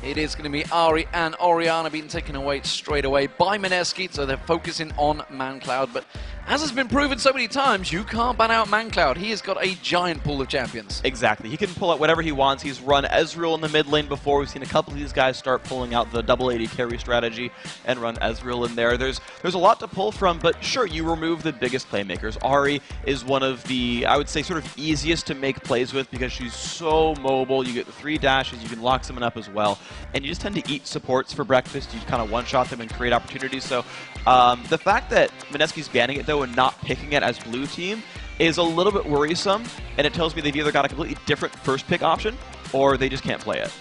It is going to be Ari and Oriana being taken away straight away by Mineski, so they're focusing on ManCloud. But as has been proven so many times, you can't ban out ManCloud. He has got a giant pool of champions. Exactly. He can pull out whatever he wants. He's run Ezreal in the mid lane before. We've seen a couple of these guys start pulling out the double AD carry strategy and run Ezreal in there. There's a lot to pull from, but sure, you remove the biggest playmakers. Ari is one of the, I would say, sort of easiest to make plays with because she's so mobile. You get the 3 dashes, you can lock someone up as well, and you just tend to eat supports for breakfast. You kind of one-shot them and create opportunities. So the fact that Mineski's banning it, though, and not picking it as blue team is a little bit worrisome, and it tells me they've either got a completely different first pick option or they just can't play it.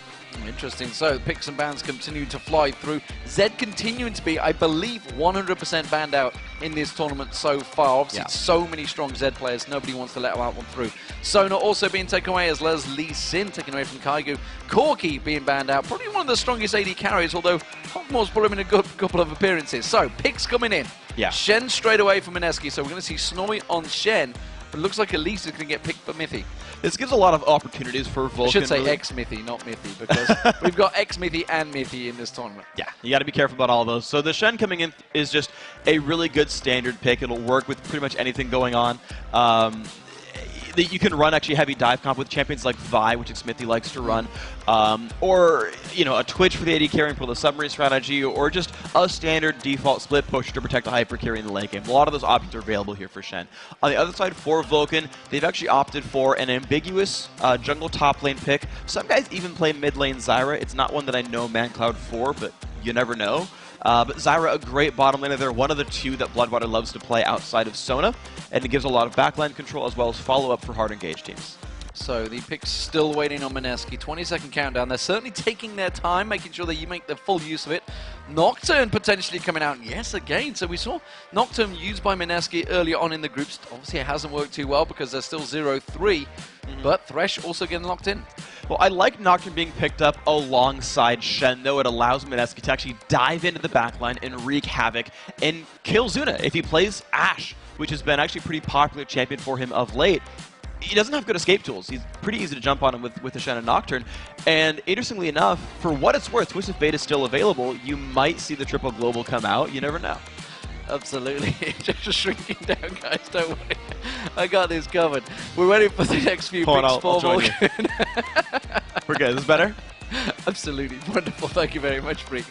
Interesting. So picks and bans continue to fly through. Zed continuing to be, I believe, 100% banned out in this tournament so far. Obviously, so many strong Zed players. Nobody wants to let them out one through. Sona also being taken away, as well as Lee Sin taken away from Kaigu. Corki being banned out. Probably one of the strongest AD carries, although Hawkmore's put him in a good couple of appearances. So picks coming in. Yeah. Shen straight away from Mineski. So we're going to see Snowy on Shen. But it looks like Elise is going to get picked for Mithy. This gives a lot of opportunities for Vulcun. I should say really. X-Mithy, not Mithy, because we've got X-Mithy and Mithy in this tournament. Yeah, you got to be careful about all those. So the Shen coming in is just a really good standard pick. It'll work with pretty much anything going on. You can run actually heavy dive comp with champions like Vi, which Smithy likes to run, or a Twitch for the AD carry and pull the submarine strategy, or just a standard default split push to protect a hyper carry in the late game. A lot of those options are available here for Shen. On the other side, for Vulcun, they've actually opted for an ambiguous jungle top lane pick. Some guys even play mid lane Zyra. It's not one that I know ManCloud for, but you never know. But Zyra, a great bottom laner. They're one of the two that Bloodwater loves to play outside of Sona, and it gives a lot of backline control as well as follow-up for hard engaged teams. So the pick's still waiting on Mineski. 20-second countdown. They're certainly taking their time, making sure that you make the full use of it. Nocturne potentially coming out. Yes, again. So we saw Nocturne used by Mineski earlier on in the groups. Obviously, it hasn't worked too well because they're still 0-3. But Thresh also getting locked in. Well, I like Nocturne being picked up alongside Shen, though. It allows Mineski to actually dive into the backline and wreak havoc and kill Zuna if he plays Ashe, which has been actually a pretty popular champion for him of late. He doesn't have good escape tools. He's pretty easy to jump on him with the Shen and Nocturne. And interestingly enough, for what it's worth, Twisted Fate is still available. You might see the triple global come out. You never know. Absolutely. Just shrinking down, guys. Don't worry. I got this covered. We're waiting for the next few picks for Vulcun. We're good. Is this better? Absolutely. Wonderful. Thank you very much, Freak.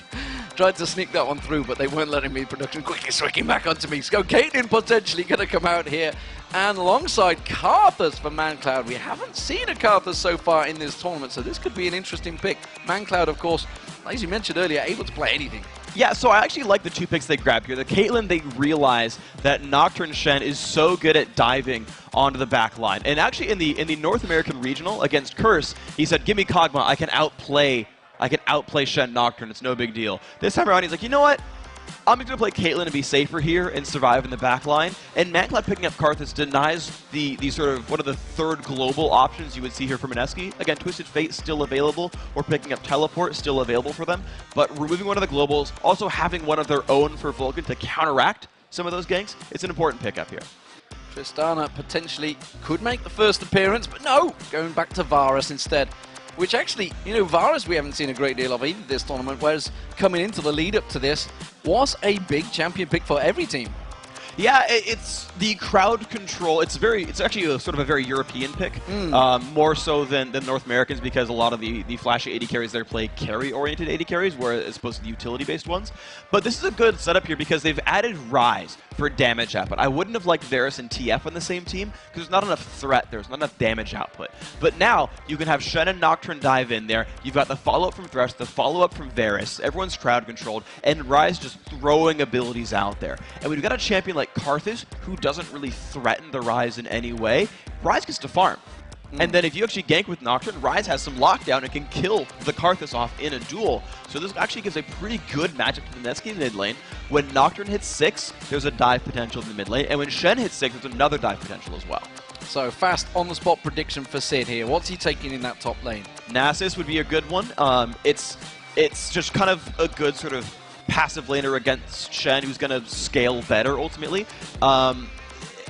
Tried to sneak that one through, but they weren't letting me. Production quickly swinging back onto me. So Caitlyn potentially going to come out here. And alongside Karthus for ManCloud. We haven't seen a Karthus so far in this tournament, so this could be an interesting pick. ManCloud, of course, as you mentioned earlier, able to play anything. Yeah, so I actually like the two picks they grabbed here. The Caitlyn, they realize that Nocturne Shen is so good at diving onto the back line. And actually in the North American Regional against Curse, he said, give me Kog'Maw, I can outplay Shen Nocturne, it's no big deal. This time around, he's like, you know what? I'm just going to play Caitlyn and be safer here and survive in the back line. And ManCloud picking up Karthus denies the sort of one of the third global options you would see here for Mineski. Again, Twisted Fate still available, or picking up Teleport still available for them. But removing one of the globals, also having one of their own for Vulcun to counteract some of those ganks, it's an important pickup here. Tristana potentially could make the first appearance, but no! Going back to Varus instead. Which actually, Varus we haven't seen a great deal of either this tournament, whereas coming into the lead up to this was a big champion pick for every team. Yeah, it's the crowd control. It's actually sort of a very European pick, more so than North Americans, because a lot of the flashy AD carries there play carry-oriented AD carries, whereas opposed to the utility-based ones. But this is a good setup here because they've added Ryze for damage output. I wouldn't have liked Varus and TF on the same team because there's not enough threat. There's not enough damage output. But now you can have Shen and Nocturne dive in there. You've got the follow-up from Thresh, the follow-up from Varus. Everyone's crowd-controlled, and Ryze just throwing abilities out there. And we've got a champion like Karthus, who doesn't really threaten the Ryze in any way. Ryze gets to farm. And then if you actually gank with Nocturne, Ryze has some lockdown and can kill the Karthus off in a duel. So this actually gives a pretty good matchup to the Mineski mid lane. When Nocturne hits 6, there's a dive potential in the mid lane. And when Shen hits 6, there's another dive potential as well. So fast on-the-spot prediction for Sid here. What's he taking in that top lane? Nasus would be a good one. It's just kind of a good sort of passive laner against Shen, who's going to scale better ultimately.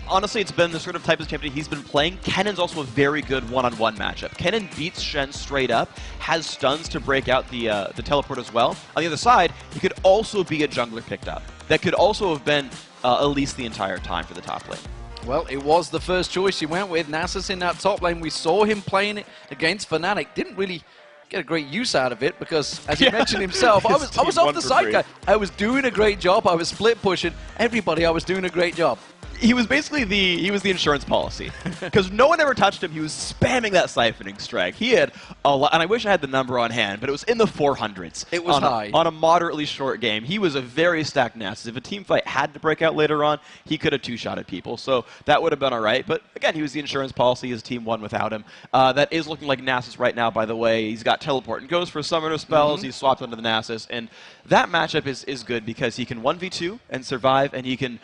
honestly, it's been the sort of type of champion he's been playing. Kennen's also a very good one-on-one matchup. Kennen beats Shen straight up, has stuns to break out the teleport as well. On the other side, he could also be a jungler picked up. That could also have been Elise the entire time for the top lane. Well, it was the first choice he went with. Nasus in that top lane. We saw him playing it against Fnatic. Didn't really get a great use out of it because, as he mentioned himself, I was off the side guy. I was doing a great job. I was split pushing everybody. I was doing a great job. He was basically the insurance policy because no one ever touched him. He was spamming that siphoning strike. He had a lot, and I wish I had the number on hand, but it was in the 400s. It was high on a moderately short game. He was a very stacked Nasus. If a team fight had to break out later on, he could have two-shotted people, so that would have been all right. But again, he was the insurance policy. His team won without him. That is looking like Nasus right now. By the way, he's got teleport and goes for summoner spells. He's swapped onto the Nasus, and that matchup is good because he can 1v2 and survive, and he can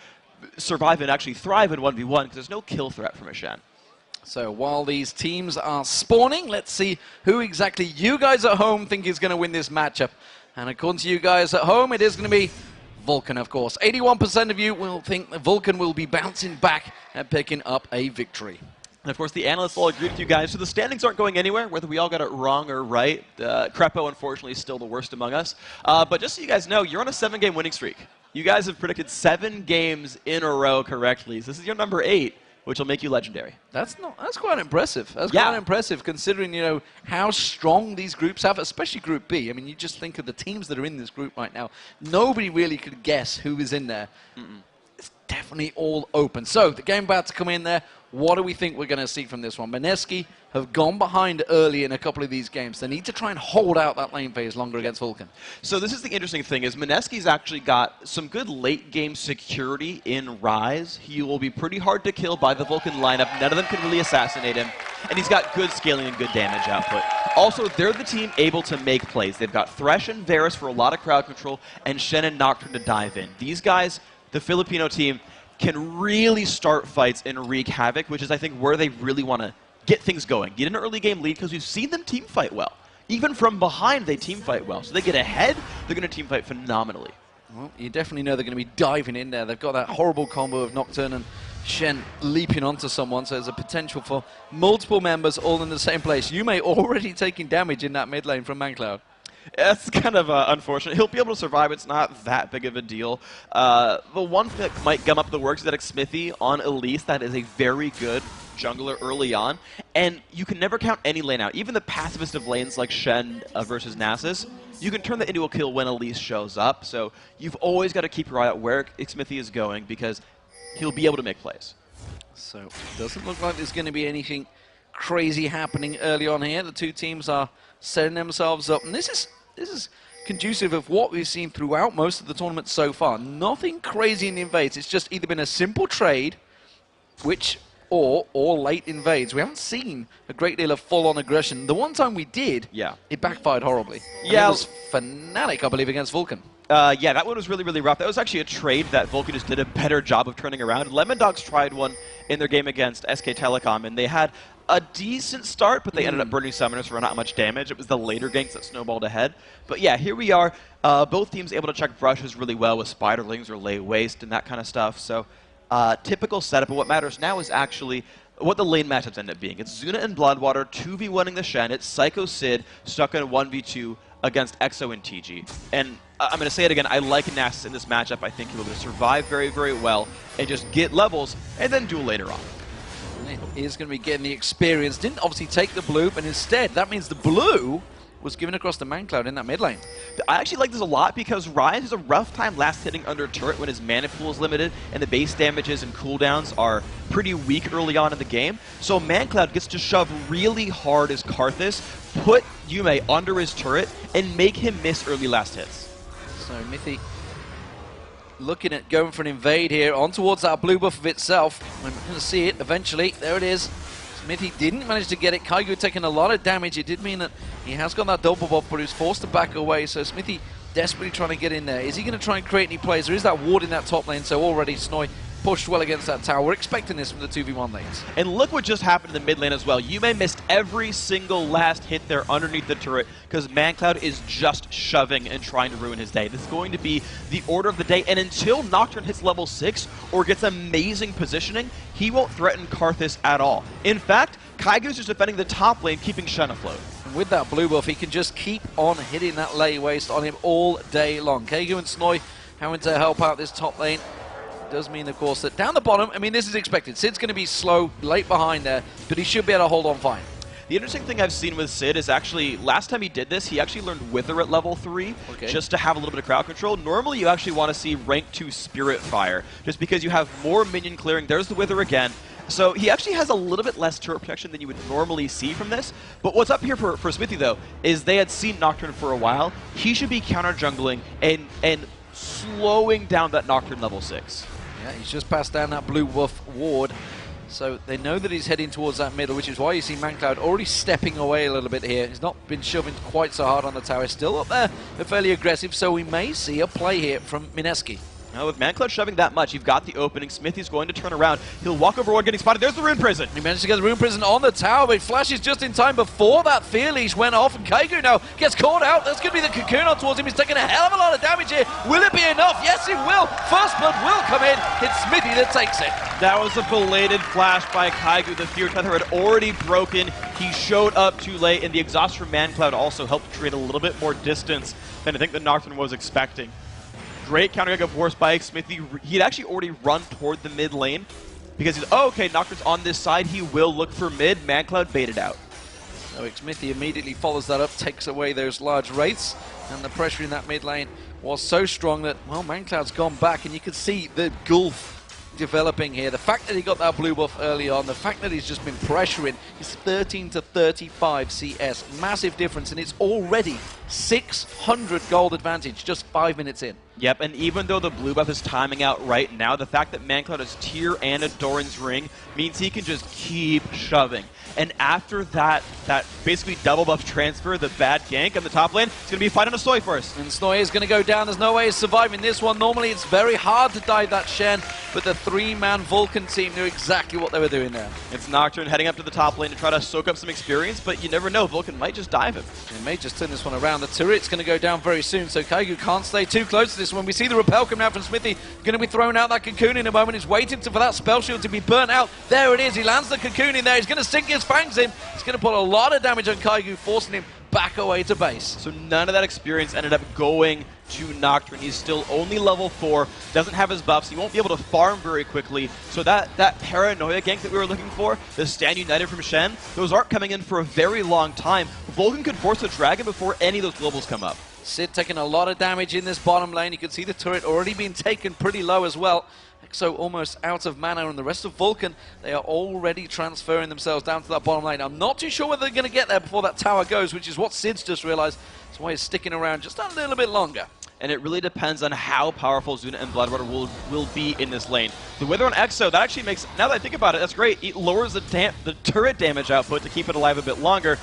survive and actually thrive in 1v1 because there's no kill threat from a Shen. So while these teams are spawning, let's see who exactly you guys at home think is going to win this matchup. And according to you guys at home, it is going to be Vulcun, of course. 81% of you will think that Vulcun will be bouncing back and picking up a victory. And of course, the analysts all agree with you guys, so the standings aren't going anywhere, whether we all got it wrong or right. Crepo, unfortunately, is still the worst among us. But just so you guys know, you're on a 7-game winning streak. You guys have predicted 7 games in a row correctly. So this is your number 8, which will make you legendary. That's quite impressive. That's quite impressive considering, you know, how strong these groups have, especially Group B. I mean, you just think of the teams that are in this group right now. Nobody really could guess who is in there. It's definitely all open. So the game about to come in there. What do we think we're going to see from this one? Mineski have gone behind early in a couple of these games. They need to try and hold out that lane phase longer against Vulcun. So this is the interesting thing, is Mineski's actually got some good late-game security in Ryze. He will be pretty hard to kill by the Vulcun lineup. None of them can really assassinate him. And he's got good scaling and good damage output. Also, they're the team able to make plays. They've got Thresh and Varus for a lot of crowd control, and Shen and Nocturne to dive in. These guys, the Filipino team, can really start fights and wreak havoc, which is, I think, where they really want to get things going. Get an early game lead, because we've seen them team fight well. Even from behind, they team fight well. So they get ahead, they're going to team fight phenomenally. Well, you definitely know they're going to be diving in there. They've got that horrible combo of Nocturne and Shen leaping onto someone, so there's a potential for multiple members all in the same place. You may already taking damage in that mid lane from ManCloud. That's kind of unfortunate. He'll be able to survive. It's not that big of a deal. The one thing that might gum up the works is that Xmithie on Elise, that is a very good jungler early on. And you can never count any lane out. Even the passivest of lanes like Shen versus Nasus, you can turn that into a kill when Elise shows up. So you've always got to keep your eye out where Xmithie is going because he'll be able to make plays. So it doesn't look like there's going to be anything crazy happening early on here. The two teams are setting themselves up, and this is conducive of what we've seen throughout most of the tournament so far. Nothing crazy in the invades. It's just either been a simple trade, or late invades. We haven't seen a great deal of full-on aggression. The one time we did, it backfired horribly. Yeah, it was Fnatic, I believe, against Vulcun. Yeah, that one was really, really rough. That was actually a trade that Vulcun just did a better job of turning around. Lemon Dogs tried one in their game against SK Telecom, and they had a decent start, but they ended up burning summoners for not much damage. It was the later ganks that snowballed ahead. But yeah, here we are. Both teams able to check brushes really well with spiderlings or lay waste and that kind of stuff. So typical setup. But what matters now is actually what the lane matchups end up being. It's Zuna and Bloodwater 2v1ing the Shen. It's Psycho Sid stuck in a 1v2 against EXO and TG. And I'm going to say it again, I like Nasus in this matchup. I think he'll be able to survive very, very well and just get levels and then duel later on. He is going to be getting the experience. Didn't obviously take the blue, but instead, that means the blue was given across to ManCloud in that mid lane. I actually like this a lot because Ryze has a rough time last hitting under turret when his mana pool is limited and the base damages and cooldowns are pretty weak early on in the game. So ManCloud gets to shove really hard as Karthus, put Yume under his turret, and make him miss early last hits. So Mythi looking at going for an invade here on towards that blue buff of itself. We're going to see it eventually. There it is. Smithy didn't manage to get it. Kaigu taking a lot of damage. It did mean that he has got that double buff, but he's forced to back away. So Smithy desperately trying to get in there. Is he going to try and create any plays? There is that ward in that top lane, so already Snoy pushed well against that tower. We're expecting this from the 2v1 lanes. And look what just happened in the mid lane as well. Yume missed every single last hit there underneath the turret because ManCloud is just shoving and trying to ruin his day. This is going to be the order of the day, and until Nocturne hits level 6 or gets amazing positioning, he won't threaten Karthus at all. In fact, Kaigu's just defending the top lane, keeping Shen afloat. And with that blue buff, he can just keep on hitting that lay waste on him all day long. Kaigu and Snoy having to help out this top lane. Does mean, of course, that down the bottom, I mean, this is expected. Sid's going to be slow, late behind there, but he should be able to hold on fine. The interesting thing I've seen with Sid is actually, last time he did this, he actually learned Wither at level 3, just to have a little bit of crowd control. Normally, you actually want to see rank 2 Spirit Fire, just because you have more minion clearing. There's the Wither again. So he actually has a little bit less turret protection than you would normally see from this. But what's up here for Smithy, though, is they had seen Nocturne for a while. He should be counter-jungling and slowing down that Nocturne level 6. Yeah, he's just passed down that blue buff ward. So they know that he's heading towards that middle, which is why you see ManCloud already stepping away a little bit here. He's not been shoving quite so hard on the tower. Still up there, but fairly aggressive. So we may see a play here from Mineski. Now, with ManCloud shoving that much, you've got the opening. Smithy's going to turn around. He'll walk over one, getting spotted. There's the Rune Prison. He managed to get the Rune Prison on the tower, but he flashes just in time before that Fear Leash went off, and Kaigu now gets caught out. That's going to be the Cocoon on towards him. He's taking a hell of a lot of damage here. Will it be enough? Yes, it will. First Blood will come in. It's Smithy that takes it. That was a belated flash by Kaigu. The Fear Tether had already broken. He showed up too late, and the exhaust from ManCloud also helped create a little bit more distance than I think the Nocturne was expecting. Great counter of Force by Smithy. He'd actually already run toward the mid lane because he's, oh, okay, Nocturne's on this side. He will look for mid. ManCloud baited out. So Smithy immediately follows that up, takes away those large wraiths, and the pressure in that mid lane was so strong that, well, ManCloud's gone back, and you can see the gulf developing here. The fact that he got that blue buff early on, the fact that he's just been pressuring, he's 13 to 35 CS. Massive difference, and it's already 600 gold advantage just 5 minutes in. Yep, and even though the blue buff is timing out right now, the fact that ManCloud has Tear and a Doran's Ring means he can just keep shoving. And after that basically double buff transfer, the bad gank on the top lane, it's going to be a fight on a Snoy first. And Snoy is going to go down. There's no way he's surviving this one. Normally it's very hard to dive that Shen, but the 3-man Vulcun team knew exactly what they were doing there. It's Nocturne heading up to the top lane to try to soak up some experience, but you never know. Vulcun might just dive him. He may just turn this one around. The turret's going to go down very soon, so Kaigu can't stay too close to this one. We see the repel coming out from Smithy. Going to be throwing out that Cocoon in a moment. He's waiting for that spell shield to be burnt out. There it is. He lands the Cocoon in there. He's going to sink his fangs in. He's going to put a lot of damage on Kaigu, forcing him back away to base. So none of that experience ended up going to Nocturne. He's still only level 4, doesn't have his buffs, he won't be able to farm very quickly. So that paranoia gank that we were looking for, the Stand United from Shen, those aren't coming in for a very long time. Vulcun could force the dragon before any of those globals come up. Sid taking a lot of damage in this bottom lane. You can see the turret already being taken pretty low as well. Exo almost out of mana, and the rest of Vulcun, they are already transferring themselves down to that bottom lane. I'm not too sure whether they're going to get there before that tower goes, which is what Sid's just realized. That's why he's sticking around just a little bit longer. And it really depends on how powerful Zuna and Bloodwater will be in this lane. The Wither on Exo, that actually makes, now that I think about it, that's great. It lowers the turret damage output to keep it alive a bit longer.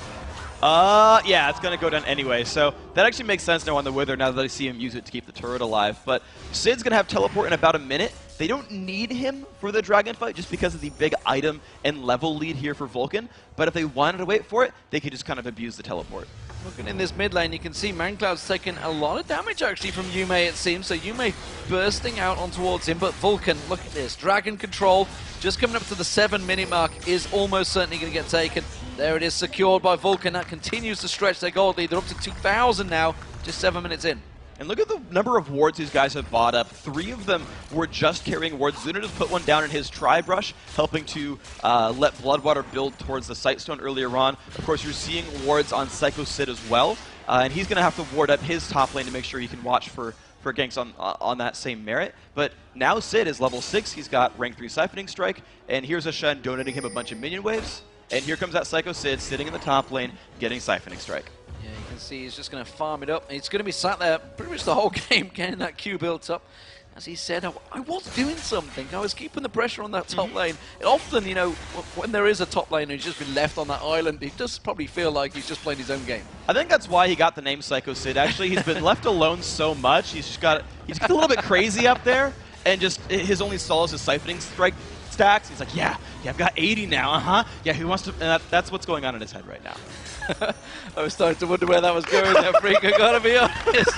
Yeah, it's going to go down anyway. So that actually makes sense now on the Wither, now that I see him use it to keep the turret alive. But Sid's going to have teleport in about a minute. They don't need him for the dragon fight just because of the big item and level lead here for Vulcun. But if they wanted to wait for it, they could just kind of abuse the teleport. Looking in this mid lane, you can see ManCloud's taking a lot of damage actually from Yume, it seems. So Yume bursting out on towards him, but Vulcun, look at this. Dragon control, just coming up to the 7-minute mark, is almost certainly going to get taken. There it is, secured by Vulcun. That continues to stretch their gold lead. They're up to 2,000 now, just 7 minutes in. And look at the number of wards these guys have bought up. 3 of them were just carrying wards. Zuna just put one down in his Tri-Brush, helping to let Bloodwater build towards the Sightstone earlier on. Of course, you're seeing wards on Psycho Sid as well. And he's going to have to ward up his top lane to make sure he can watch for ganks on that same merit. But now Sid is level 6. He's got rank 3 Siphoning Strike. And here's a Shen donating him a bunch of minion waves. And here comes that Psycho Sid sitting in the top lane, getting Siphoning Strike. Yeah, you can see he's just going to farm it up. He's going to be sat there pretty much the whole game getting that Q built up. As he said, I was doing something. I was keeping the pressure on that top lane. And often, you know, when there is a top lane who's just been left on that island, he does probably feel like he's just playing his own game. I think that's why he got the name Psycho Sid. Actually, he's been left alone so much. He's just a little bit crazy up there. and just his only solace is siphoning strike stacks. He's like, yeah, I've got 80 now, Yeah, he wants to, and that's what's going on in his head right now. I was starting to wonder where that was going there, Freak, I gotta be honest.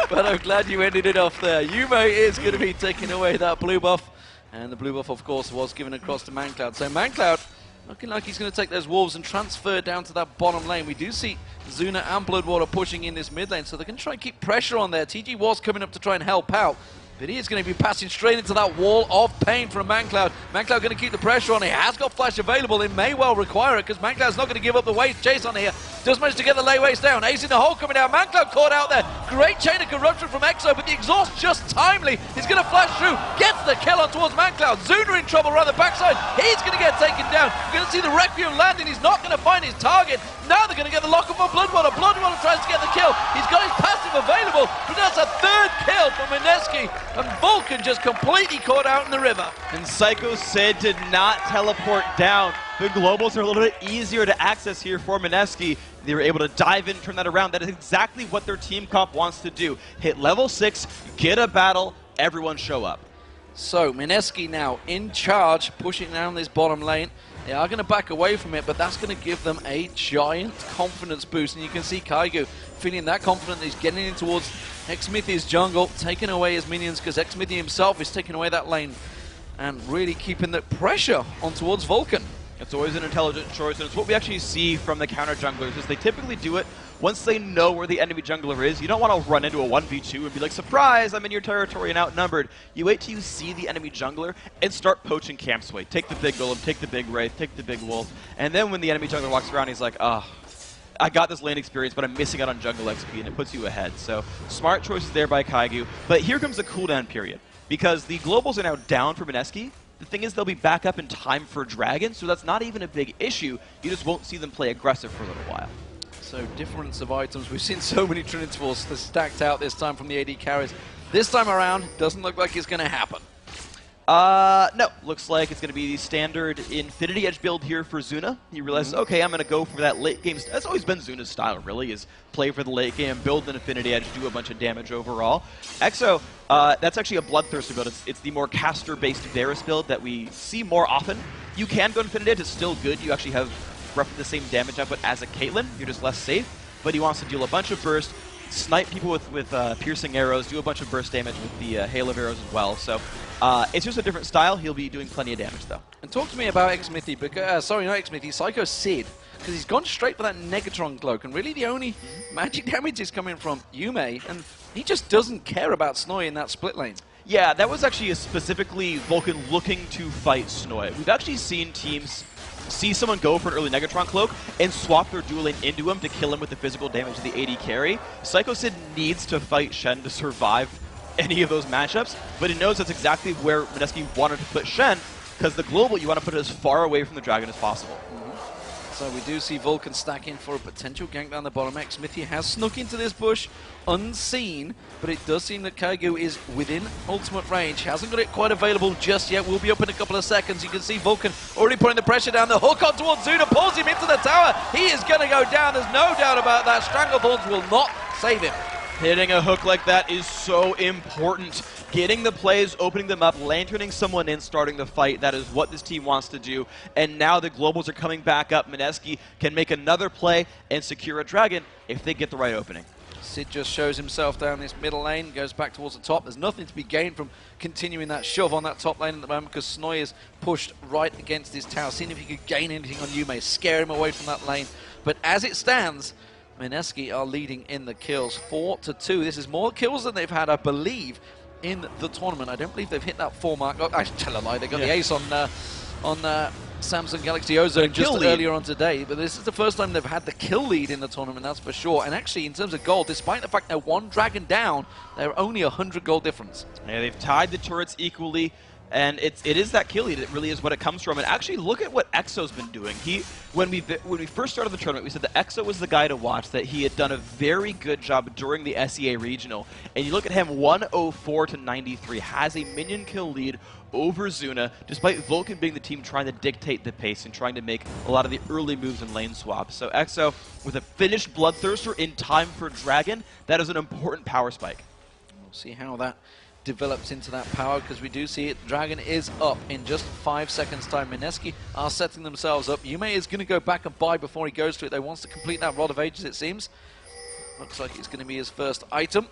But I'm glad you ended it off there. Yume is going to be taking away that blue buff. And the blue buff, of course, was given across to Mancloud. So Mancloud looking like he's going to take those wolves and transfer down to that bottom lane. We do see Zuna and Bloodwater pushing in this mid lane, so they're going to try and keep pressure on there. TG was coming up to try and help out, but he is going to be passing straight into that wall of pain from Mancloud. Mancloud going to keep the pressure on. He has got flash available. It may well require it because Mancloud's not going to give up the waste chase on here. Does manage to get the lay waste down. Ace in the hole coming out. Mancloud caught out there. Great chain of corruption from Exo, but the exhaust just timely. He's going to flash through. Gets the kill on towards Mancloud. Zuna in trouble around the backside. He's going to get taken down. We're going to see the Requiem landing. He's not going to find his target. Now they're going to get the lock-up on Bloodwater. Bloodwater tries to get the kill. He's got his passive available, but that's a third kill from Mineski. And Vulcun just completely caught out in the river. And Psycho Sid did not teleport down. The globals are a little bit easier to access here for Mineski. They were able to dive in, turn that around. That is exactly what their team comp wants to do. Hit level 6, get a battle, everyone show up. So Mineski now in charge, pushing down this bottom lane. They are going to back away from it, but that's going to give them a giant confidence boost. And you can see Kaigu feeling that confident. He's getting in towards Xmithy's jungle, taking away his minions because Xmithy himself is taking away that lane and really keeping the pressure on towards Vulcun. It's always an intelligent choice, and it's what we actually see from the counter junglers, is they typically do it once they know where the enemy jungler is. You don't want to run into a 1v2 and be like, surprise, I'm in your territory and outnumbered. You wait till you see the enemy jungler and start poaching camp sway. Take the big golem, take the big wraith, take the big wolf, and then when the enemy jungler walks around, he's like, oh, I got this lane experience, but I'm missing out on jungle XP, and it puts you ahead. So smart choices there by Kaigu, but here comes the cooldown period, because the globals are now down for Mineski. The thing is, they'll be back up in time for Dragon, so that's not even a big issue. You just won't see them play aggressive for a little while. So difference of items. We've seen so many Trinity Force stacked out this time from the AD carries. This time around, doesn't look like it's going to happen. No. Looks like it's going to be the standard Infinity Edge build here for Zuna. He realizes, okay, I'm going to go for that late game. That's always been Zuna's style, really, is play for the late game, build an Infinity Edge, do a bunch of damage overall. Exo, that's actually a Bloodthirster build. It's the more caster-based Varus build that we see more often. You can go Infinity Edge. It's still good. You actually have roughly the same damage output as a Caitlyn. You're just less safe. But he wants to deal a bunch of burst, snipe people with piercing arrows, do a bunch of burst damage with the hail of arrows as well. So it's just a different style. He'll be doing plenty of damage, though. And talk to me about Xmithy, because, sorry, not Xmithy, Psycho Sid, because he's gone straight for that Negatron cloak, and really the only magic damage is coming from Yume, and he just doesn't care about Snoy in that split lane. Yeah, that was actually specifically Vulcun looking to fight Snoy. We've actually seen teams see someone go for an early Negatron cloak and swap their dual lane into him to kill him with the physical damage of the AD carry. Psycho Sid needs to fight Shen to survive any of those matchups, but he knows that's exactly where Mineski wanted to put Shen, because the global, you want to put it as far away from the dragon as possible. So we do see Vulcun stacking for a potential gank down the bottom. Xmithy has snuck into this bush unseen, but it does seem that Kaigu is within ultimate range. Hasn't got it quite available just yet. Will be up in a couple of seconds. You can see Vulcun already putting the pressure down. The hook on towards Zuna pulls him into the tower. He is going to go down. There's no doubt about that. Stranglethorns will not save him. Hitting a hook like that is so important. Getting the plays, opening them up, lanterning someone in, starting the fight. That is what this team wants to do. And now the globals are coming back up. Mineski can make another play and secure a dragon if they get the right opening. Sid just shows himself down this middle lane, goes back towards the top. There's nothing to be gained from continuing that shove on that top lane at the moment because Snoy is pushed right against his tower. Seeing if he could gain anything on Yume, scare him away from that lane. But as it stands, Mineski are leading in the kills, 4-2. This is more kills than they've had, I believe, in the tournament. I don't believe they've hit that 4 mark. Oh, I tell a lie. They got the ace on Samsung Galaxy Ozone just earlier on today. But this is the first time they've had the kill lead in the tournament, that's for sure. And actually, in terms of gold, despite the fact they're one dragon down, they're only 100 gold difference. Yeah, they've tied the turrets equally. And it is that kill lead. It really is what it comes from. And actually, look at what Exo's been doing. When we first started the tournament, we said that Exo was the guy to watch, that he had done a very good job during the SEA Regional. And you look at him, 104-93, has a minion kill lead over Zuna, despite Vulcun being the team trying to dictate the pace and trying to make a lot of the early moves and lane swaps. So Exo, with a finished Bloodthirster in time for Dragon, that is an important power spike. We'll see how that develops into that power, because we do see it. Dragon is up in just 5 seconds time. Mineski are setting themselves up. Yume is going to go back and buy before he goes to it. They wants to complete that Rod of Ages, it seems. Looks like it's going to be his first item.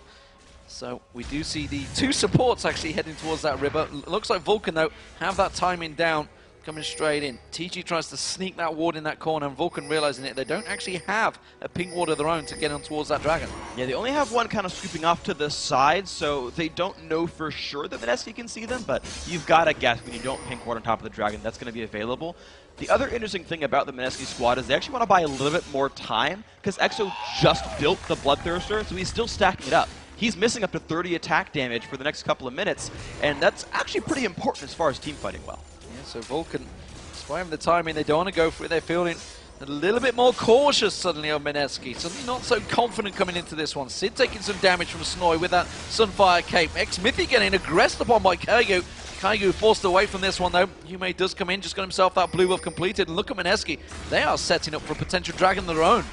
So we do see the two supports actually heading towards that river. Looks like Vulcun, though, have that timing down, coming straight in. TG tries to sneak that ward in that corner, and Vulcun realizing it. They don't actually have a pink ward of their own to get on towards that dragon. Yeah, they only have one kind of scooping off to the side, so they don't know for sure that Mineski can see them, but you've got to guess when you don't pink ward on top of the dragon, that's going to be available. The other interesting thing about the Mineski squad is they actually want to buy a little bit more time, because EXO just built the Bloodthirster, so he's still stacking it up. He's missing up to 30 attack damage for the next couple of minutes, and that's actually pretty important as far as team fighting well. Yeah, so Vulcun, despite having the timing, they don't want to go for it. They're feeling a little bit more cautious suddenly on Mineski. Suddenly not so confident coming into this one. Sid taking some damage from Snoy with that Sunfire Cape. X-Mithy getting aggressed upon by Kaigu. Kaigu forced away from this one, though. Yume does come in, just got himself that blue buff completed. And look at Mineski. They are setting up for a potential dragon of their own.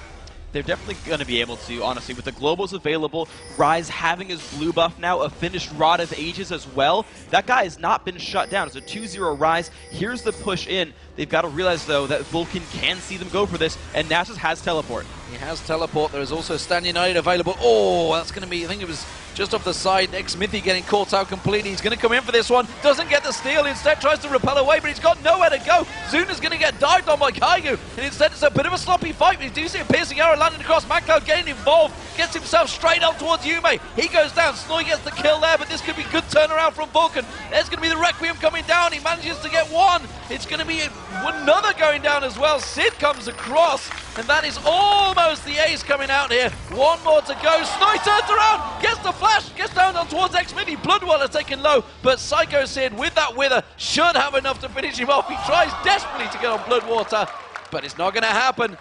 They're definitely going to be able to, honestly, with the globals available, Rise having his blue buff now, a finished Rod of Ages as well. That guy has not been shut down. It's a 2-0 Rise. Here's the push in. They've got to realize, though, that Vulcun can see them go for this, and Nasus has teleport. He has teleport. There is also Stand United available. Oh, that's going to be, I think it was just off the side. X-Mithy getting caught out completely. He's going to come in for this one. Doesn't get the steal. Instead tries to repel away, but he's got nowhere to go. Zuna's going to get dived on by Kaigu. And instead it's a bit of a sloppy fight. We do see a piercing arrow landing across. McCloud getting involved. Gets himself straight up towards Yume. He goes down. Snoy gets the kill there, but this could be good turnaround from Vulcun. There's going to be the Requiem coming down. He manages to get one. It's going to be another going down as well. Sid comes across, and that is almost the ace coming out here. One more to go. Snoy turns around, gets the flash, gets down on towards X-Mithy. Bloodwater taken low, but Psycho Sid with that wither should have enough to finish him off. He tries desperately to get on Bloodwater, but it's not going to happen.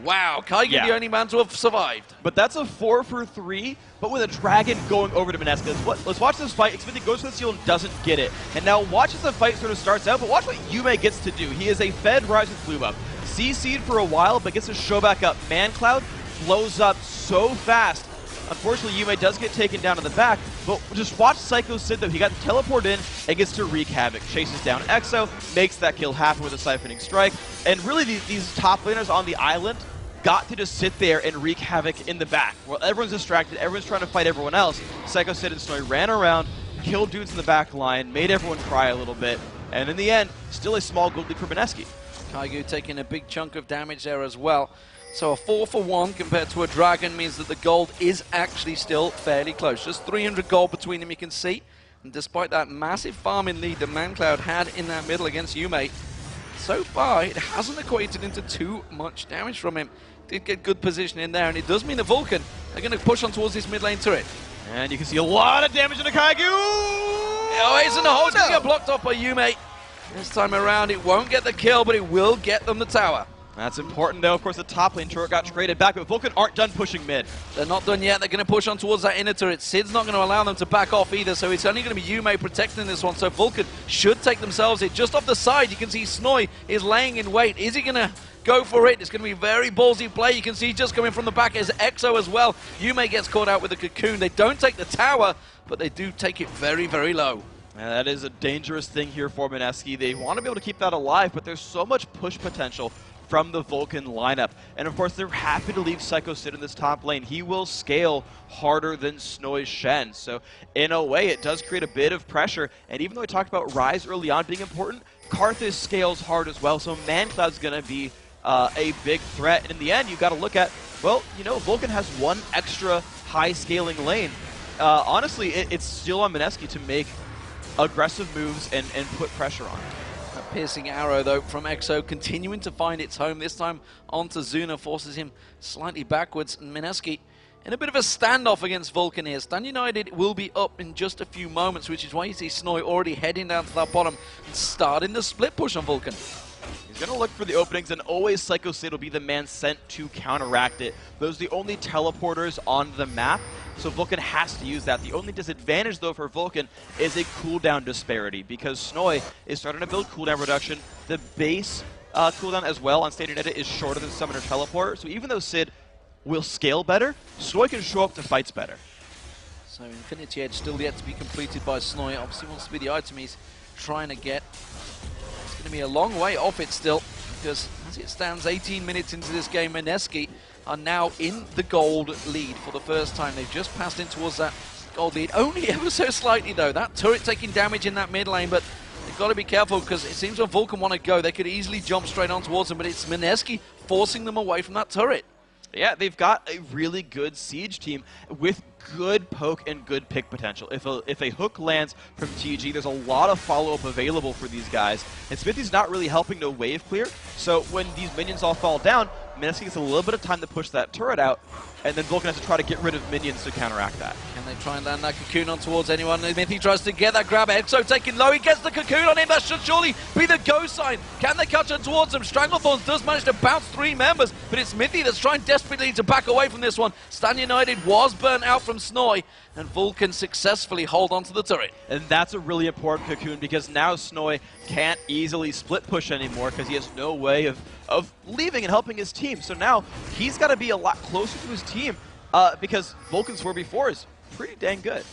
Wow, Kaigu the only man to have survived. But that's a 4 for 3, but with a dragon going over to Mineski. Let's watch this fight. X-Mithy goes for the seal and doesn't get it. And now watch as the fight sort of starts out, but watch what Yume gets to do. He is a fed Rise with blue buff. CC'd for a while, but gets to show back up. ManCloud blows up so fast. Unfortunately, Yume does get taken down to the back, but just watch Psycho Sid, though. He got the teleport in and gets to wreak havoc. Chases down EXO, makes that kill happen with a siphoning strike. And really, these top laners on the island got to just sit there and wreak havoc in the back. While everyone's distracted, everyone's trying to fight everyone else, Psycho Sid and Snoy ran around, killed dudes in the back line, made everyone cry a little bit, and in the end, still a small gold lead for Mineski. Kaigu taking a big chunk of damage there as well. So a 4 for 1 compared to a dragon means that the gold is actually still fairly close. Just 300 gold between them, you can see. And despite that massive farming lead that ManCloud had in that middle against Yume, so far it hasn't equated into too much damage from him. Did get good position in there, and it does mean the Vulcun are going to push on towards this mid lane turret. And you can see a lot of damage into Kaigu! Oh, he's in the hole. It's going to get blocked off by Yume. This time around, it won't get the kill, but it will get them the tower. That's important, though. Of course, the top lane turret got traded back, but Vulcun aren't done pushing mid. They're not done yet. They're going to push on towards that inner turret. Sid's not going to allow them to back off either, so it's only going to be Yume protecting this one. So Vulcun should take themselves it. Just off the side, you can see Snoy is laying in wait. Is he going to go for it? It's going to be very ballsy play. You can see just coming from the back is EXO as well. Yume gets caught out with a cocoon. They don't take the tower, but they do take it very, very low. That is a dangerous thing here for Mineski. They want to be able to keep that alive, but there's so much push potential from the Vulcun lineup. And of course, they're happy to leave Psycho Sid in this top lane. He will scale harder than Snoy's Shen. So in a way, it does create a bit of pressure. And even though I talked about Rise early on being important, Karthus scales hard as well. So ManCloud's going to be a big threat. And in the end, you've got to look at, well, you know, Vulcun has one extra high scaling lane. Honestly, it's still on Mineski to make aggressive moves and put pressure on. A piercing arrow, though, from EXO, continuing to find its home. This time onto Zuna, forces him slightly backwards. And Mineski in a bit of a standoff against Vulcun here. Stand United will be up in just a few moments, which is why you see Snoy already heading down to that bottom and starting the split push on Vulcun. He's going to look for the openings, and always Psycho Sid will be the man sent to counteract it. Those are the only teleporters on the map, so Vulcun has to use that. The only disadvantage, though, for Vulcun is a cooldown disparity, because Snoy is starting to build cooldown reduction. The base cooldown as well on Standard Edit is shorter than Summoner Teleport, so even though Sid will scale better, Snoy can show up to fights better. So Infinity Edge still yet to be completed by Snoy. Obviously wants to be the item he's trying to get. It's going to be a long way off it still, because as it stands 18 minutes into this game, Mineski are now in the gold lead for the first time. They've just passed in towards that gold lead, only ever so slightly though. That turret taking damage in that mid lane, but they've got to be careful because it seems when Vulcun want to go, they could easily jump straight on towards them, but it's Mineski forcing them away from that turret. Yeah, they've got a really good siege team with good poke and good pick potential. If a hook lands from TG, there's a lot of follow-up available for these guys, and Smithy's not really helping to wave clear, so when these minions all fall down, Mineski gets a little bit of time to push that turret out, and then Vulcun has to try to get rid of minions to counteract that. Can they try and land that cocoon on towards anyone? Smithy tries to get that grab. Exo taking low. He gets the cocoon on him. That should surely be the go sign. Can they catch on towards him? Stranglethorns does manage to bounce 3 members, but it's Smithy that's trying desperately to back away from this one. Stan United was burnt out from Snoy, and Vulcun successfully hold on to the turret. And that's a really important cocoon because now Snoy can't easily split push anymore because he has no way of leaving and helping his team. So now he's got to be a lot closer to his team because Vulcan's 4v4 is pretty dang good.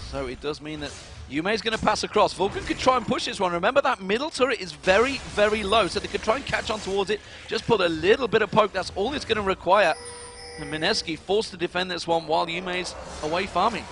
So it does mean that Yume's going to pass across. Vulcun could try and push this one. Remember that middle turret is very, very low, so they could try and catch on towards it. Just put a little bit of poke. That's all it's going to require. And Mineski forced to defend this one while Yume's away farming.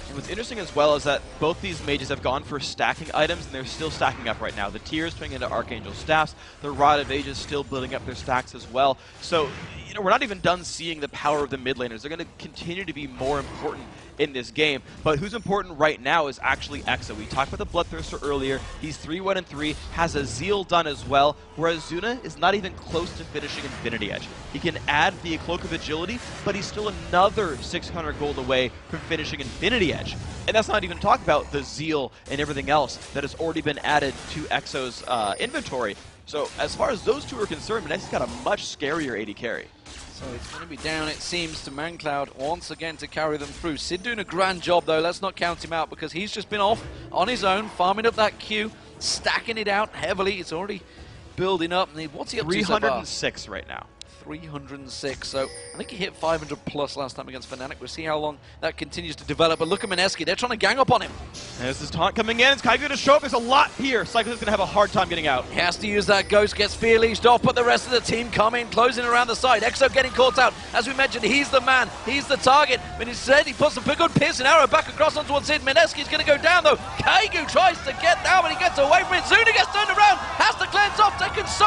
And what's interesting as well is that both these mages have gone for stacking items, and they're still stacking up right now. The Tears turning into Archangel Staffs, the Rod of Ages still building up their stacks as well. So, you know, we're not even done seeing the power of the mid laners. They're going to continue to be more important in this game, but who's important right now is actually Exo. We talked about the Bloodthirster earlier. He's 3-1-3, has a Zeal done as well, whereas Zuna is not even close to finishing Infinity Edge. He can add the Cloak of Agility, but he's still another 600 gold away from finishing Infinity Edge. And that's not even talk about the Zeal and everything else that has already been added to Exo's inventory. So as far as those two are concerned, Mineski's got a much scarier AD carry. So it's going to be down, it seems, to ManCloud once again to carry them through. Sid doing a grand job, though. Let's not count him out because he's just been off on his own, farming up that Q, stacking it out heavily. It's already building up. What's he up to so far? 306 right now. 306, so I think he hit 500 plus last time against Fnatic. We'll see how long that continues to develop, but look at Mineski, they're trying to gang up on him. There's this taunt coming in, it's Kaigu to show up, there's a lot here. Cyclone's gonna have a hard time getting out. He has to use that Ghost, gets fear leashed off, but the rest of the team come in, closing around the side. Exo getting caught out. As we mentioned, he's the man, he's the target, but instead he puts a good piercing arrow back across on towards Sid. Mineski's gonna go down though. Kaigu tries to get down, but he gets away from it. Zuna gets turned around, has to cleanse off, taken so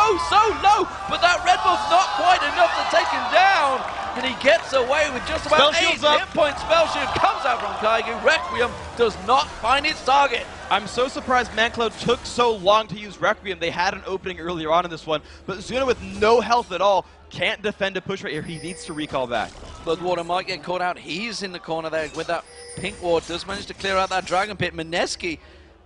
low, but that red buff not quite enough to take him down, and he gets away with just about 8 hit points. Spell shield comes out from Kaigu. Requiem does not find its target. I'm so surprised ManCloud took so long to use Requiem. They had an opening earlier on in this one, but Zuna with no health at all can't defend a push right here. He needs to recall back. Bloodwater might get caught out. He's in the corner there with that pink ward. Does manage to clear out that Dragon Pit. Mineski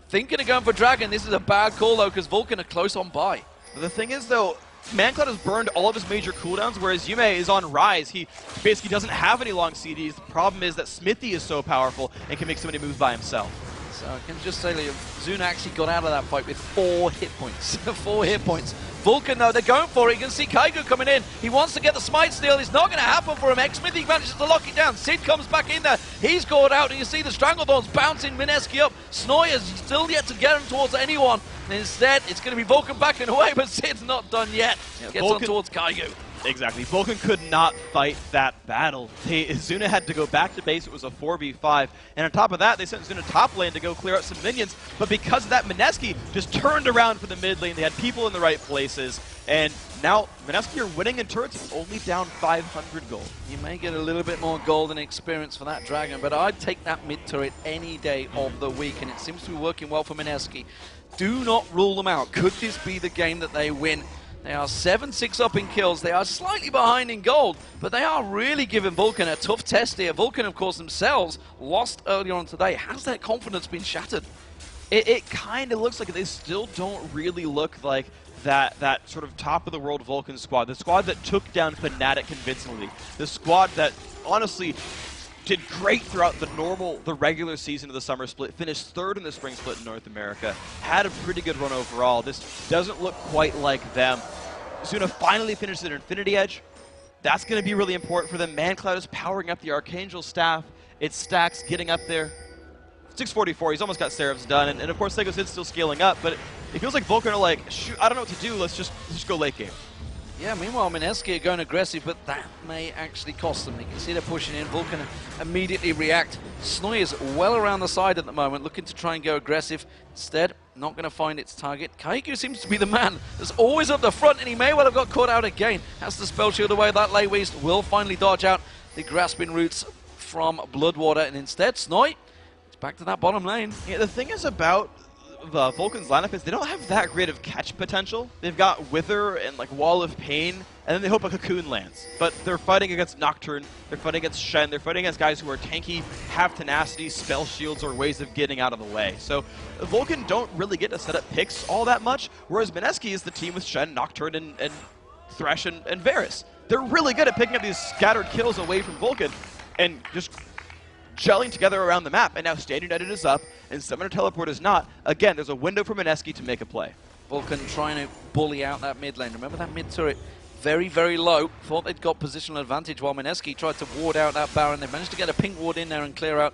thinking of going for Dragon. This is a bad call though because Vulcun are close on by. The thing is though, ManCloud has burned all of his major cooldowns, whereas Yume is on Rise. He basically doesn't have any long CDs. The problem is that Smithy is so powerful and can make so many moves by himself. So I can just say that Zuna actually got out of that fight with 4 hit points. 4 hit points. Vulcun, though, they're going for it. You can see Kaigu coming in. He wants to get the smite steal. It's not going to happen for him. X-Smithy manages to lock it down. Sid comes back in there. He's caught out, and you see the Stranglethorns bouncing Mineski up. Snoy is still yet to get him towards anyone. And instead, it's going to be Vulcun backing away, but Sid's not done yet. Yeah, gets on towards Kaigu. Exactly. Vulcun could not fight that battle. Zuna had to go back to base. It was a 4v5. And on top of that, they sent Zuna top lane to go clear out some minions. But because of that, Mineski just turned around for the mid lane. They had people in the right places. And now Mineski are winning in turrets, only down 500 gold. You may get a little bit more gold and experience for that Dragon, but I'd take that mid turret any day of the week. And it seems to be working well for Mineski. Do not rule them out. Could this be the game that they win? They are 7-6 up in kills. They are slightly behind in gold, but they are really giving Vulcun a tough test here. Vulcun, of course, themselves lost earlier on today. Has their confidence been shattered? It kind of looks like they still don't really look like that sort of top-of-the-world Vulcun squad. The squad that took down Fnatic convincingly. The squad that, honestly, did great throughout the regular season of the summer split, finished 3rd in the spring split in North America, had a pretty good run overall. This doesn't look quite like them. Zuna finally finished at Infinity Edge. That's going to be really important for them. ManCloud is powering up the Archangel staff, It stacks, getting up there. 644, he's almost got Seraphs done, and of course Psycho Sid's still scaling up, but it feels like Vulcun are like, shoot, I don't know what to do, let's just go late game. Yeah, meanwhile, Mineski are going aggressive, but that may actually cost them. You can see they're pushing in. Vulcun immediately react. Snoy is well around the side at the moment, looking to try and go aggressive. Instead, not going to find its target. Kaigu seems to be the man that's always up the front, and he may well have got caught out again. Has the spell shield away. That lay waste will finally dodge out the grasping roots from Bloodwater, and instead, Snoy, it's back to that bottom lane. Yeah, the thing is about the Vulcan's lineup is they don't have that great of catch potential. They've got Wither and like Wall of Pain, and then they hope a Cocoon lands. But they're fighting against Nocturne, they're fighting against Shen, they're fighting against guys who are tanky, have tenacity, spell shields, or ways of getting out of the way. So Vulcan don't really get to set up picks all that much, whereas Mineski is the team with Shen, Nocturne, and Thresh and Varus. They're really good at picking up these scattered kills away from Vulcan and just gelling together around the map, and now Stand United is up, and Summoner Teleport is not. Again, there's a window for Mineski to make a play. Vulcan trying to bully out that mid lane. Remember that mid turret? Very, very low. Thought they'd got positional advantage while Mineski tried to ward out that Baron. They managed to get a pink ward in there and clear out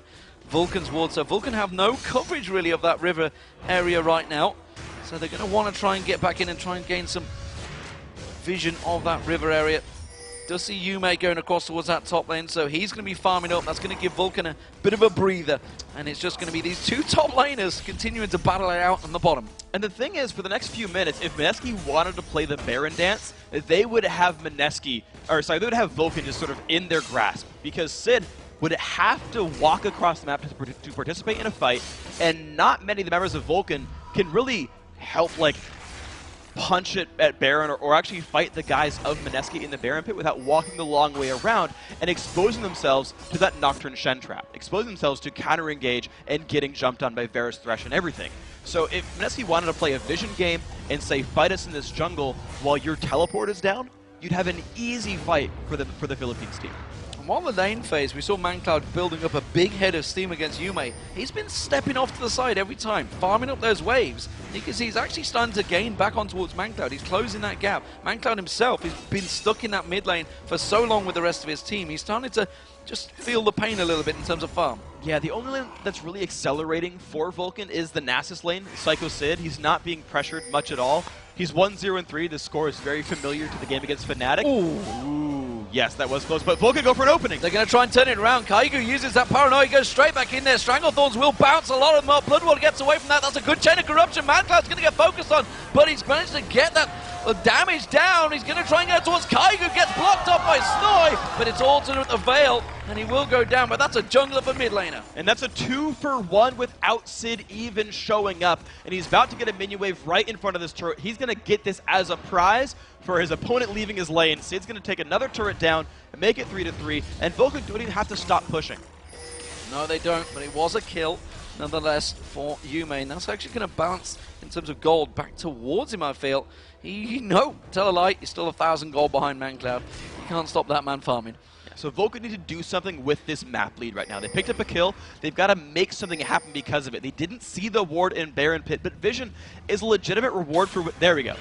Vulcan's ward. So Vulcan have no coverage really of that river area right now. So they're going to want to try and get back in and try and gain some vision of that river area. Does see Yume going across towards that top lane, so he's going to be farming up. That's going to give Vulcan a bit of a breather, and it's just going to be these two top laners continuing to battle it out on the bottom. And the thing is, for the next few minutes, if Mineski wanted to play the Baron dance, they would have they would have Vulcan just sort of in their grasp, because Sid would have to walk across the map to participate in a fight, and not many of the members of Vulcan can really help, like, punch it at Baron or actually fight the guys of Mineski in the Baron pit without walking the long way around and exposing themselves to that Nocturne Shen trap, exposing themselves to counter-engage and getting jumped on by Varus, Thresh, and everything. So if Mineski wanted to play a vision game and say, fight us in this jungle while your teleport is down, you'd have an easy fight for the Philippines team. While the lane phase, we saw ManCloud building up a big head of steam against Yume. He's been stepping off to the side every time, farming up those waves. You can see he's actually starting to gain back on towards ManCloud. He's closing that gap. ManCloud himself has been stuck in that mid lane for so long with the rest of his team. He's starting to just feel the pain a little bit in terms of farm. Yeah, the only lane that's really accelerating for Vulcan is the Nasus lane, Psycho Sid. He's not being pressured much at all. He's 1-0-3. The score is very familiar to the game against Fnatic. Ooh, yes, that was close, but Vulcan go for an opening. They're going to try and turn it around. Kaigu uses that paranoia, goes straight back in there. Stranglethorns will bounce a lot of them up. Bloodwater gets away from that. That's a good chain of corruption. ManCloud's going to get focused on, but he's managed to get that damage down. He's going to try and go towards Kaigu. Gets blocked up by Snoy, but it's all to avail, and he will go down, but that's a jungler for mid laner. And that's a 2-for-1 without Sid even showing up, and he's about to get a minion wave right in front of this turret. He's going to get this as a prize for his opponent leaving his lane. Sid's going to take another turret down and make it 3-3, and Vulcan don't even have to stop pushing. No, they don't, but it was a kill nonetheless for Yume, and that's actually going to bounce in terms of gold back towards him, I feel. No, tell a lie, he's still 1,000 gold behind ManCloud. You can't stop that man farming. So Vulcan need to do something with this map lead right now. They picked up a kill. They've got to make something happen because of it. They didn't see the ward in Baron Pit, but Vision is a legitimate reward for... There we go.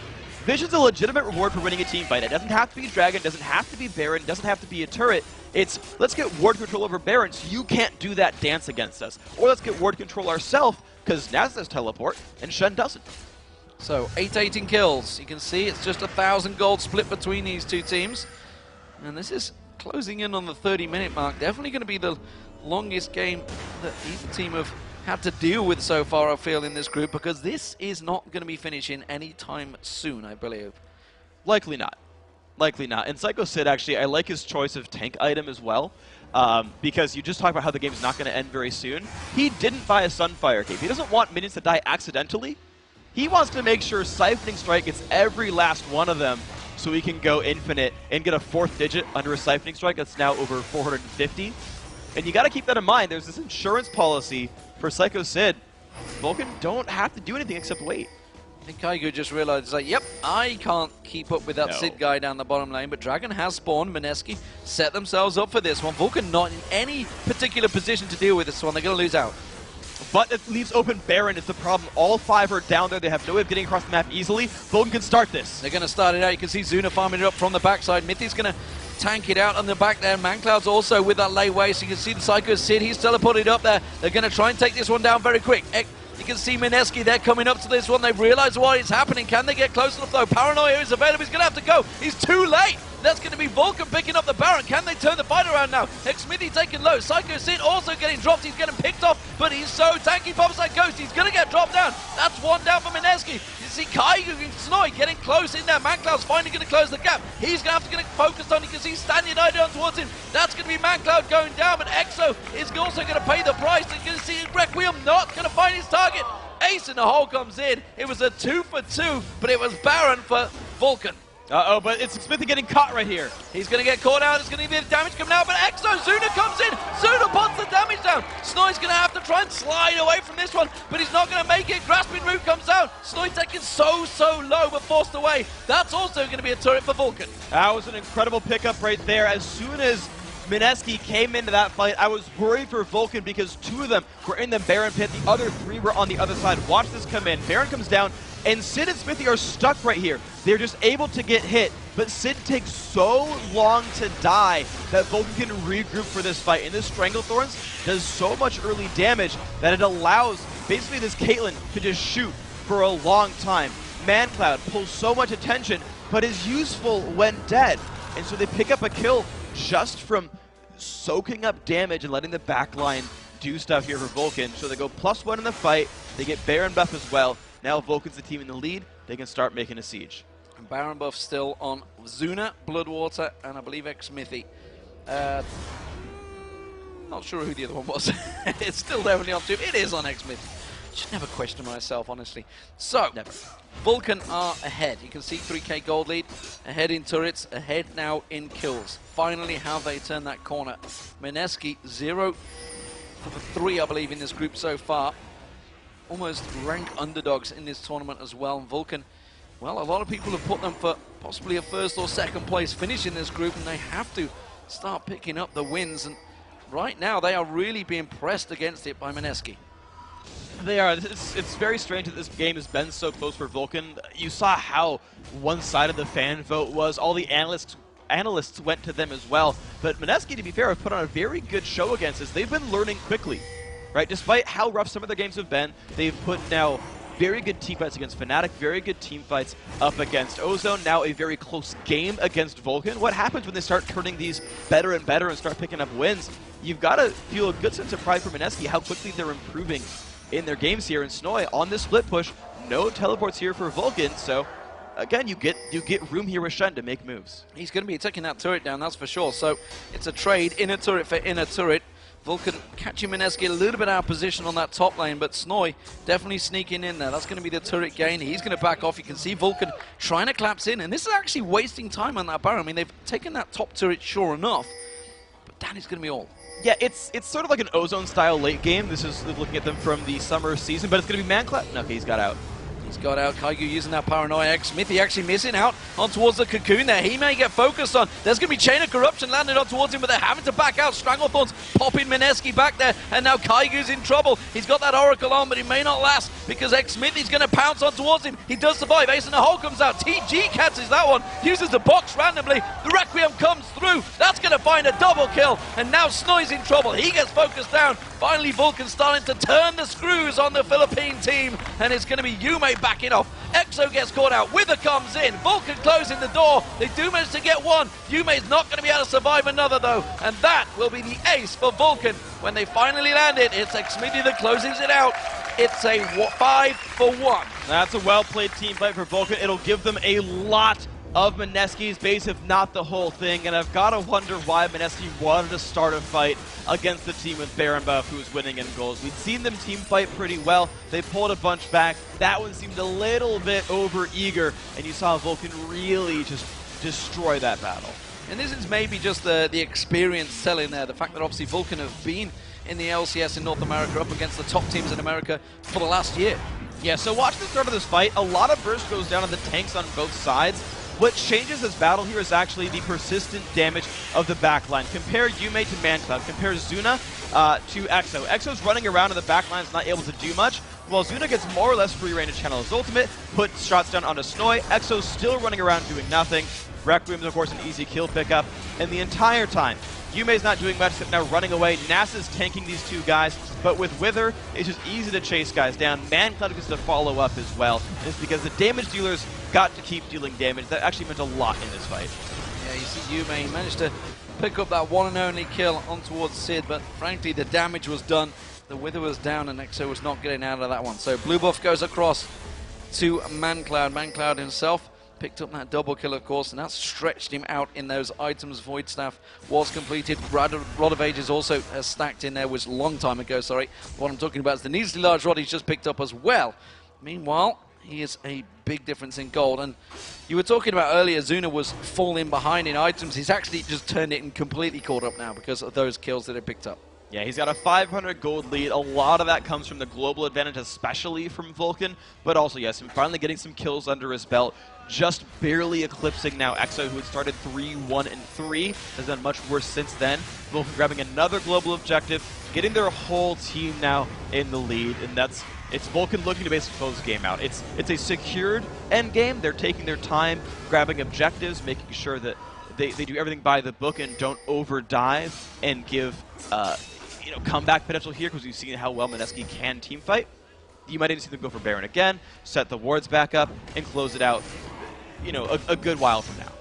Vision's a legitimate reward for winning a team fight. It doesn't have to be Dragon, doesn't have to be Baron, doesn't have to be a turret. It's, let's get ward control over Baron so you can't do that dance against us. Or let's get ward control ourselves, because Nasus has teleport, and Shen doesn't. So, 8-18 kills. You can see it's just 1,000 gold split between these two teams. And this is closing in on the 30-minute mark. Definitely going to be the longest game that either team have had to deal with so far, I feel, in this group, because this is not going to be finishing anytime soon, I believe. Likely not. Likely not. And Psycho Sid, actually, I like his choice of tank item as well, because you just talked about how the game's not going to end very soon. He didn't buy a Sunfire cape. He doesn't want minions to die accidentally. He wants to make sure Siphoning Strike gets every last one of them so he can go infinite and get a 4th digit under a Siphoning Strike that's now over 450. And you got to keep that in mind. There's this insurance policy for Psycho Sid. Vulcan don't have to do anything except wait. I think Kaigu just realized, like, yep, I can't keep up with that Sid guy down the bottom lane, but Dragon has spawned. Mineski set themselves up for this one. Vulcan not in any particular position to deal with this one. They're going to lose out. But it leaves open Baron is the problem. All 5 are down there. They have no way of getting across the map easily. Vulcan can start this. They're going to start it out. You can see Zuna farming it up from the backside. Mithy's going to tank it out on the back there. ManCloud's also with that layaway, so you can see the Psycho Sid. He's teleported up there. They're going to try and take this one down very quick. You can see Mineski, they're coming up to this one. They've realized what is happening. Can they get close enough though? Paranoia is available. He's going to have to go. He's too late. That's going to be Vulcun picking up the Baron. Can they turn the fight around now? Smithy taking low. Psycho Sid also getting dropped. He's getting picked off, but he's so tanky. Pops like Ghost. He's going to get dropped down. That's one down for Mineski. You see Kaigu and Snoy getting close in there. ManCloud's finally going to close the gap. He's going to have to get focused on. You can see Stan United on towards him. That's going to be ManCloud going down, but Exo is also going to pay the price. You're going to see Requiem not going to find his target. Ace in the hole comes in. It was a 2 for 2, but it was Baron for Vulcun. Uh-oh, but it's Smithy getting caught right here. He's going to get caught out. It's going to be the damage coming out, but Exo, Zuna comes in. Zuna puts the damage down. Snoy's going to have to try and slide away from this one, but he's not going to make it. Grasping Root comes out. Snoy taking so low, but forced away. That's also going to be a turret for Vulcun. That was an incredible pickup right there. As soon as Mineski came into that fight, I was worried for Vulcun because 2 of them were in the Baron pit. The other 3 were on the other side. Watch this come in. Baron comes down, and Sid and Smithy are stuck right here. They're just able to get hit, but Sid takes so long to die that Vulcun can regroup for this fight. And this Stranglethorns does so much early damage that it allows basically this Caitlyn to just shoot for a long time. ManCloud pulls so much attention, but is useful when dead. And so they pick up a kill just from soaking up damage and letting the backline do stuff here for Vulcun. So they go +1 in the fight. They get Baron buff as well. Now Vulcan's the team in the lead. They can start making a siege. And Baron buff still on Zuna, Bloodwater, and I believe Smithy. Not sure who the other one was. It's still definitely on 2. It is on Smithy. Should never question myself, honestly. So, never. Vulcun are ahead. You can see 3k gold lead. Ahead in turrets, ahead now in kills. Finally, how they turn that corner. Mineski, 0 for 3, I believe, in this group so far. Almost rank underdogs in this tournament as well. And Vulcun, well, a lot of people have put them for possibly a 1st or 2nd place finish in this group, and they have to start picking up the wins. And right now, they are really being pressed against it by Mineski. They are. It's very strange that this game has been so close for Vulcun. You saw how one-sided the fan vote was. All the analysts went to them as well. But Mineski, to be fair, have put on a very good show against us. They've been learning quickly, right? Despite how rough some of their games have been, they've put now very good team fights against Fnatic, very good team fights up against Ozone, now a very close game against Vulcun. What happens when they start turning these better and better and start picking up wins? You've got to feel a good sense of pride for Mineski, how quickly they're improving in their games here. And Snoy on this split push, no teleports here for Vulcun, so again, you get room here with Shen to make moves. He's going to be taking that turret down, that's for sure. So it's a trade, inner turret for inner turret. Vulcun catching Mineski a little bit out of position on that top lane, but Snoy definitely sneaking in there. That's going to be the turret gain. He's going to back off. You can see Vulcun trying to collapse in, and this is actually wasting time on that Baron. I mean, they've taken that top turret sure enough, but that is going to be all. Yeah, it's sort of like an Ozone-style late game. This is looking at them from the summer season, but it's going to be ManCloud. Okay, he's got out. He's got out. Kaigu using that Paranoia. Smithy actually missing out on towards the Cocoon there. He may get focused on. There's going to be Chain of Corruption landed on towards him, but they're having to back out. Stranglethorns popping Mineski back there, and now Kaigu's in trouble. He's got that Oracle on, but he may not last because Smithy's going to pounce on towards him. He does survive. Ace in the hole comes out. TG catches that one. Uses the box randomly. The Requiem comes through. That's going to find a double kill, and now Snoy's in trouble. He gets focused down. Finally, Vulcan starting to turn the screws on the Philippine team, and it's going to be Yume backing off. Exo gets caught out. Wither comes in. Vulcan closing the door. They do manage to get one. Yume's not going to be able to survive another, though, and that will be the ace for Vulcan. When they finally land it, it's Smithy that closes it out. It's a 5 for 1. That's a well-played team fight for Vulcan. It'll give them a lot of Mineski's base, if not the whole thing, and I've got to wonder why Mineski wanted to start a fight against the team with Baron buff, who was winning in goals. We'd seen them team fight pretty well. They pulled a bunch back. That one seemed a little bit over-eager, and you saw Vulcan really just destroy that battle. And this is maybe just the experience selling there, the fact that obviously Vulcan have been in the LCS in North America up against the top teams in America for the last year. Yeah, so watch the start of this fight. A lot of burst goes down on the tanks on both sides. What changes this battle here is actually the persistent damage of the backline. Compare Yume to ManCloud. Compare Zuna to Exo. Exo's running around in the backline, is not able to do much, while Zuna gets more or less free reign to channel his ultimate, put shots down onto Snoy. Exo's still running around doing nothing. Requiem's, of course, an easy kill pickup. And the entire time, Yume's not doing much except now running away. NASA's tanking these two guys, but with Wither, it's just easy to chase guys down. ManCloud gets to follow up as well. And it's because the damage dealers got to keep dealing damage. That actually meant a lot in this fight. Yeah, you see Yume managed to pick up that one and only kill on towards Sid, but frankly the damage was done. The Wither was down and Exo was not getting out of that one. So blue buff goes across to ManCloud. ManCloud himself picked up that double kill, of course, and that stretched him out in those items. Void Staff was completed. Rod of Ages also stacked in there, was a long time ago, sorry. What I'm talking about is the needlessly large rod he's just picked up as well. Meanwhile, he is a big difference in gold. And you were talking about earlier, Zuna was falling behind in items. He's actually just turned it and completely caught up now because of those kills that he picked up. Yeah, he's got a 500 gold lead. A lot of that comes from the global advantage, especially from Vulcun, but also, yes, him finally getting some kills under his belt, just barely eclipsing now Exo, who had started 3-1-3, has done much worse since then. Vulcun grabbing another global objective, getting their whole team now in the lead, and it's Vulcun looking to basically close the game out. It's a secured end game. They're taking their time, grabbing objectives, making sure that they do everything by the book and don't overdive and give comeback potential here, because we've seen how well Mineski can team fight. You might even see them go for Baron again, set the wards back up, and close it out, a good while from now.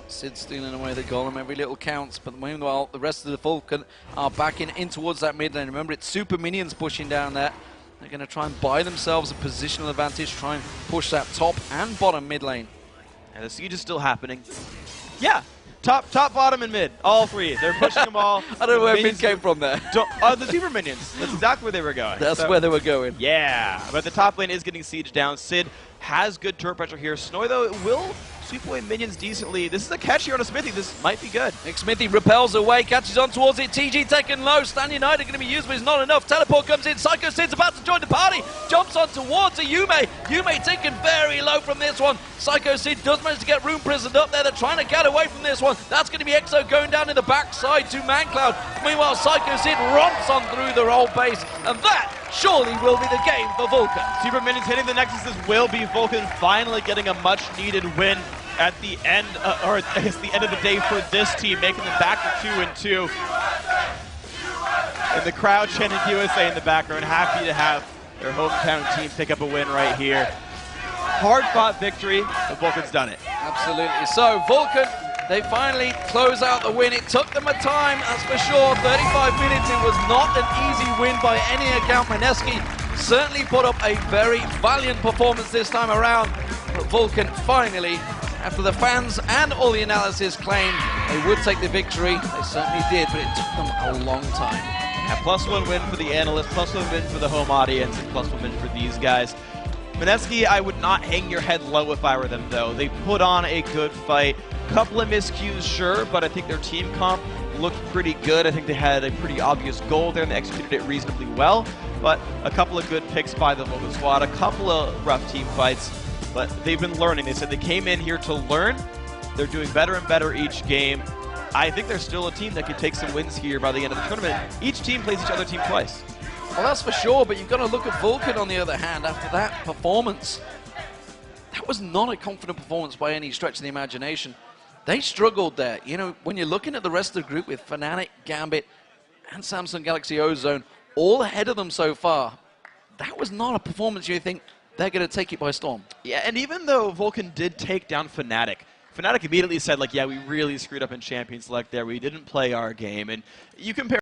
Sid stealing away the golem, every little counts, but meanwhile the rest of the Vulcun are backing in towards that mid lane. Remember, it's super minions pushing down there. They're going to try and buy themselves a positional advantage, try and push that top and bottom mid lane. And the siege is still happening. Yeah, top, bottom, and mid, all three. They're pushing them all. I don't know where mid came from there. The super minions. That's exactly where they were going. That's where they were going. Yeah, but the top lane is getting sieged down. Sid has good turret pressure here. Snoy, though, it will sweep away minions decently. This is a catch here on a Smithy. This might be good. Nick Smithy repels away, catches on towards it. TG taken low. Stand United going to be used, but it's not enough. Teleport comes in. Psycho Sid's about to join the party. Jumps on towards Yume. Yume taken very low from this one. Psycho Sid does manage to get room prisoned up there. They're trying to get away from this one. That's going to be Exo going down in the backside to ManCloud. Meanwhile, Psycho Sid romps on through the whole base, and that surely will be the game for Vulcun. Super minions hitting the Nexuses will be Vulcun finally getting a much-needed win at the end, or I guess the end of the day for this team, making them back to 2-2. And the crowd chanting USA in the background, happy to have their hometown team pick up a win right here. Hard-fought victory, but Vulcan's done it. Absolutely. So Vulcun, they finally close out the win. It took them a time, that's for sure. 35 minutes. It was not an easy win by any account. Mineski certainly put up a very valiant performance this time around. But Vulcun finally, after the fans and all the analysis claimed they would take the victory, they certainly did, but it took them a long time. Yeah, +1 win for the analysts, +1 win for the home audience, and +1 win for these guys. Mineski, I would not hang your head low if I were them, though. They put on a good fight. Couple of miscues, sure, but I think their team comp looked pretty good. I think they had a pretty obvious goal there, and they executed it reasonably well. But a couple of good picks by the Vulcan squad, a couple of rough team fights, but they've been learning. They said they came in here to learn. They're doing better and better each game. I think they're still a team that could take some wins here by the end of the tournament. Each team plays each other team twice. Well, that's for sure, but you've got to look at Vulcun on the other hand. After that performance, that was not a confident performance by any stretch of the imagination. They struggled there. You know, when you're looking at the rest of the group with Fnatic, Gambit, and Samsung Galaxy Ozone all ahead of them so far, that was not a performance you think they're going to take it by storm. Yeah, and even though Vulcun did take down Fnatic, Fnatic immediately said, like, yeah, we really screwed up in Champion Select there. We didn't play our game. And you compare